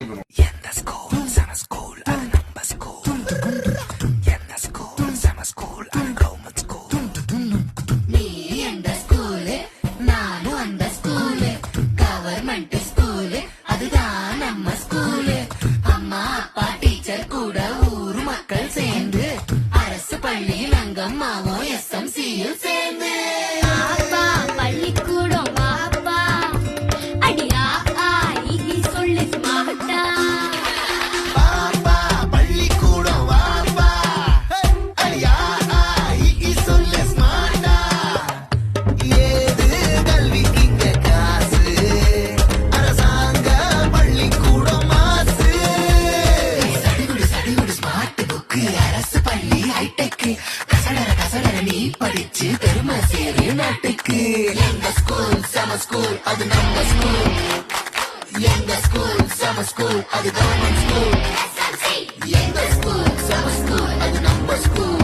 எந்த ஸ்கூல் சம ஸ்கூல் அது நம்ம ஸ்கூல். எந்த ஸ்கூல் சம ஸ்கூல் அது கவர்மெண்ட் ஸ்கூல். நீ எந்த ஸ்கூலு நானும் அந்த ஸ்கூலு. கவர்மெண்ட் ஸ்கூலு அதுதான் நம்ம ஸ்கூலு. அம்மா அப்பா டீச்சர் கூட ஊர் மக்கள் சேர்ந்து அரசு பள்ளியில் அங்கம்மாவும் SMCயும் சேர்ந்து அப்பா பள்ளிக்கூடம் வாப்பா அடியா ஆகி சொல்லு மாட்டா. பாப்பா பள்ளிக்கூடம் வாப்பா ஐயா சொல்லு ஸ்மார்ட்டா. ஏது கல்விக்கு இங்க காசு அரசாங்க பள்ளிக்கூடம் மாசு. சடிகுடு ஸ்மார்ட் புக்கு அரசு பள்ளி ஹைடெக். கசடர நீ படிச்சு பெருமை சேரு நாட்டுக்கு. எங்க ஸ்கூல் சம ஸ்கூல் அது நம்ம ஸ்கூல். எங்க ஸ்கூல் சம ஸ்கூல் அது கவர்மெண்ட் ஸ்கூல். எங்க ஸ்கூல் சம ஸ்கூல் அது நம்ம ஸ்கூல்.